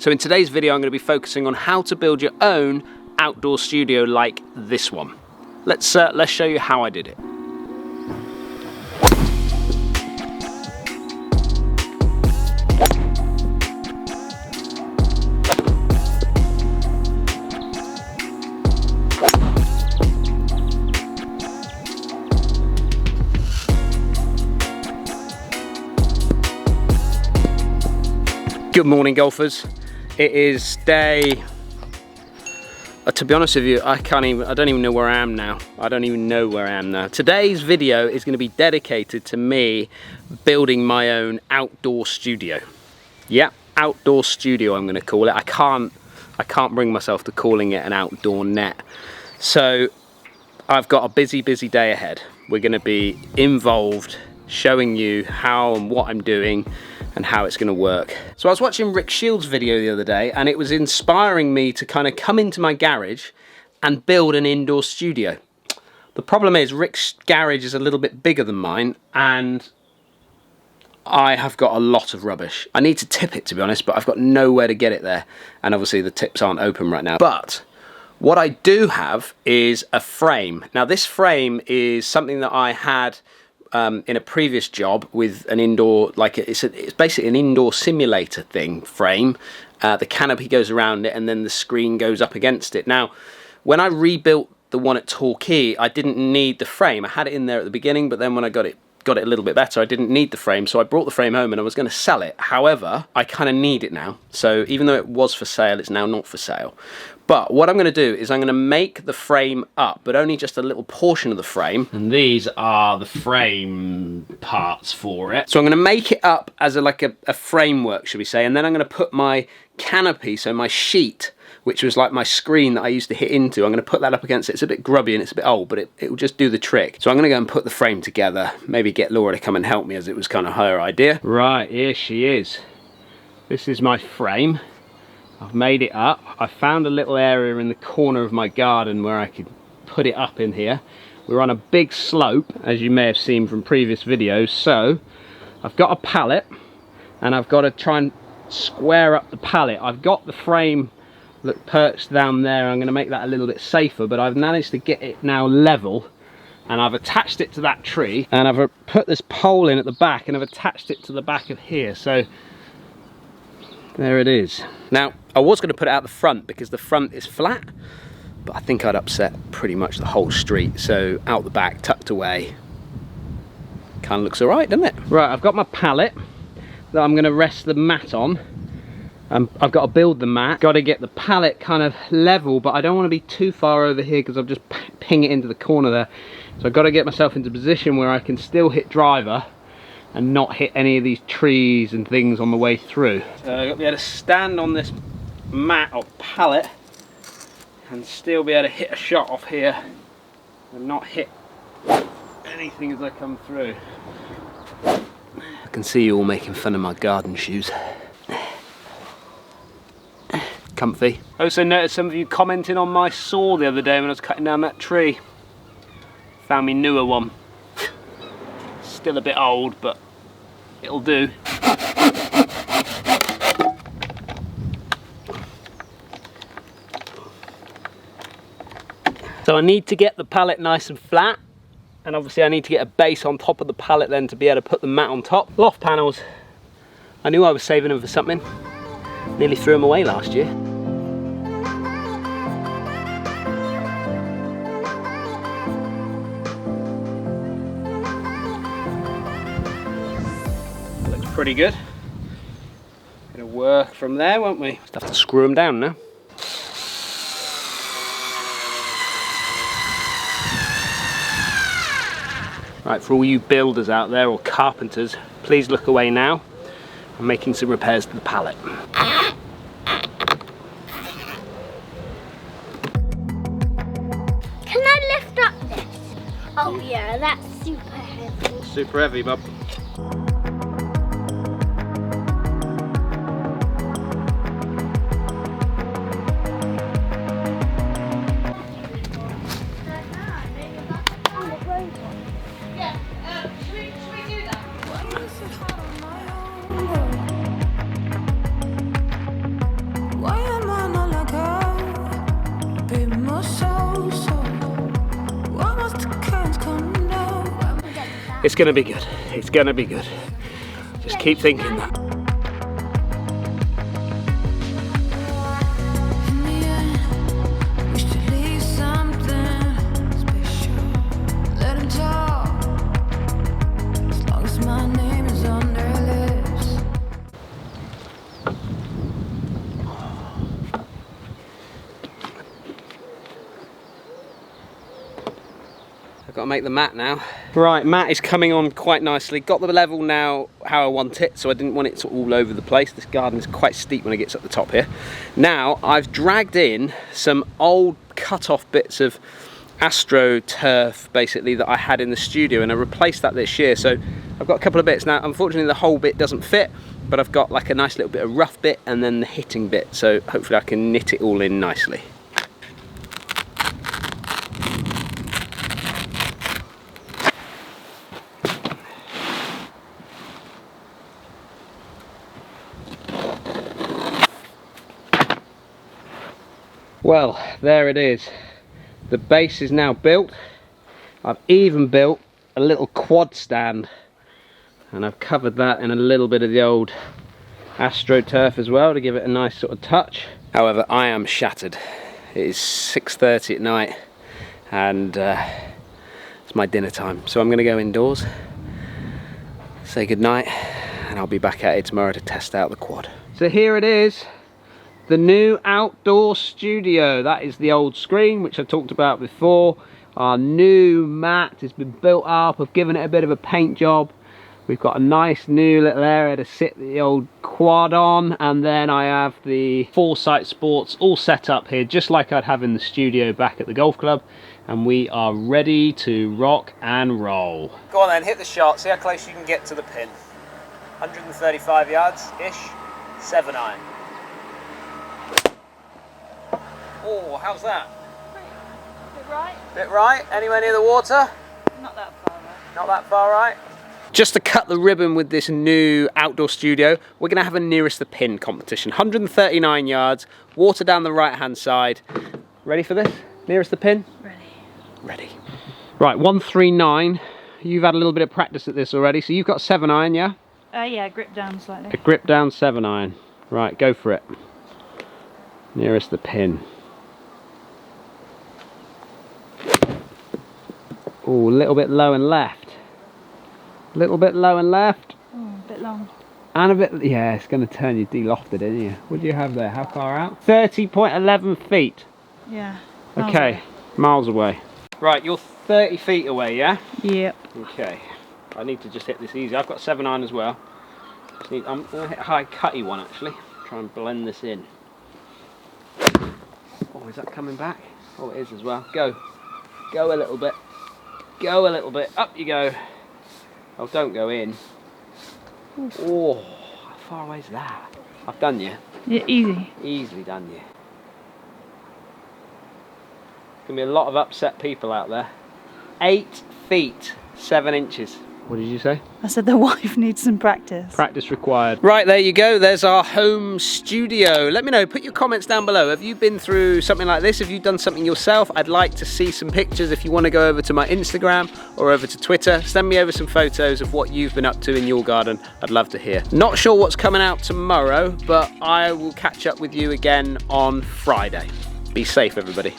So in today's video I'm going to be focusing on how to build your own outdoor studio like this one. Let's show you how I did it. Good morning, golfers. It is day, to be honest with you, I don't even know where I am now. Today's video is going to be dedicated to me building my own outdoor studio. Yeah, outdoor studio I'm going to call it. I can't bring myself to calling it an outdoor net. So I've got a busy day ahead. We're going to be involved, showing you how and what I'm doing and how it's going to work. So I was watching Rick Shiels' video the other day, and it was inspiring me to kind of come into my garage and build an indoor studio. The problem is Rick's garage is a little bit bigger than mine, and I have got a lot of rubbish. I need to tip it, to be honest, but I've got nowhere to get it there, and obviously the tips aren't open right now. But what I do have is a frame. Now this frame is something that I had in a previous job with an indoor, it's basically an indoor simulator frame. The canopy goes around it and then the screen goes up against it. Now, when I rebuilt the one at Torquay, I didn't need the frame. I had it in there at the beginning, but then when I got it a little bit better, I didn't need the frame, so I brought the frame home and I was going to sell it. However, I kind of need it now. So even though it was for sale, it's now not for sale. But what I'm going to do is I'm going to make the frame up, but only just a little portion of the frame. And these are the frame parts for it. So I'm going to make it up as a framework, should we say, and then I'm going to put my canopy, so my sheet, which was like my screen that I used to hit into, I'm going to put that up against it. It's a bit grubby and it's a bit old, but it will just do the trick. So I'm going to go and put the frame together, maybe get Laura to come and help me, as it was kind of her idea. Right, here she is. This is my frame. I've made it up. I found a little area in the corner of my garden where I could put it up in here. We're on a big slope, as you may have seen from previous videos, so I've got a pallet and I've got to try and square up the pallet. I've got the frame that perched down there. I'm going to make that a little bit safer, but I've managed to get it now level, and I've attached it to that tree, and I've put this pole in at the back and I've attached it to the back of here, so there it is. Now I was going to put it out the front because the front is flat, but I think I'd upset pretty much the whole street, so out the back, tucked away, kind of looks alright, doesn't it? Right, I've got my pallet that I'm going to rest the mat on. I've got to build the mat, got to get the pallet kind of level, but I don't want to be too far over here because I'll just ping it into the corner there. So I've got to get myself into a position where I can still hit driver and not hit any of these trees and things on the way through. So I've got to be able to stand on this mat or pallet and still be able to hit a shot off here and not hit anything as I come through. I can see you all making fun of my garden shoes. Comfy. I also noticed some of you commenting on my saw the other day when I was cutting down that tree. Found me newer one. Still a bit old, but it'll do. So I need to get the pallet nice and flat, and obviously I need to get a base on top of the pallet then to be able to put the mat on top. Loft panels, I knew I was saving them for something. Nearly threw them away last year. Looks pretty good. Gonna work from there, won't we? Just have to screw them down now. Right, for all you builders out there or carpenters, please look away now. I'm making some repairs to the pallet. Can I lift up this? Oh yeah, that's super heavy. Super heavy, bub. It's gonna be good. It's gonna be good. Just keep thinking that. I've got to make the mat now. Right, mat is coming on quite nicely. Got the level now how I want it, so I didn't want it all over the place. This garden is quite steep when it gets up the top here. Now, I've dragged in some old cut-off bits of AstroTurf, basically, that I had in the studio, and I replaced that this year. So I've got a couple of bits. Now, unfortunately, the whole bit doesn't fit, but I've got like a nice little bit of rough bit and then the hitting bit. So hopefully I can knit it all in nicely. Well, there it is. The base is now built. I've even built a little quad stand, and I've covered that in a little bit of the old AstroTurf as well to give it a nice sort of touch. However, I am shattered. It is 6:30 at night and it's my dinner time. So I'm going to go indoors, say goodnight, and I'll be back at it tomorrow to test out the quad. So here it is. The new outdoor studio. That is the old screen which I talked about before. Our new mat has been built up. I've given it a bit of a paint job. We've got a nice new little area to sit the old quad on, and then I have the Foresight Sports all set up here just like I'd have in the studio back at the golf club, and we are ready to rock and roll. Go on then, hit the shot, see how close you can get to the pin. 135 yards-ish, 7-iron. Oh, how's that? Bit right. Bit right? Anywhere near the water? Not that far right. Not that far right? Just to cut the ribbon with this new outdoor studio, we're going to have a nearest the pin competition. 139 yards, water down the right hand side. Ready for this? Nearest the pin? Ready. Ready. Right, 139. You've had a little bit of practice at this already, so you've got 7-iron, yeah? Yeah, grip down slightly. A grip down 7-iron. Right, go for it. Nearest the pin. Oh, a little bit low and left. A little bit low and left. Oh, a bit long. And a bit, yeah, it's going to turn you de-lofted, isn't you? What do you have there? How far out? 30.11 feet. Yeah. Okay, miles away. Right, you're 30 feet away, yeah? Yep. Okay. I need to just hit this easy. I've got 7-iron as well. I'm going to hit a high cutty one, actually. Try and blend this in. Oh, is that coming back? Oh, it is as well. Go. Go a little bit. Go a little bit. Up you go. Oh, don't go in. Oh, how far away is that? I've done you. Yeah, easy. Easily done you. Gonna be a lot of upset people out there. 8 feet, 7 inches. What did you say? I said the wife needs some practice. Practice required. Right, there you go. There's our home studio. Let me know, put your comments down below. Have you been through something like this? Have you done something yourself? I'd like to see some pictures. If you want to go over to my Instagram or over to Twitter, send me over some photos of what you've been up to in your garden. I'd love to hear. Not sure what's coming out tomorrow, but I will catch up with you again on Friday. Be safe, everybody.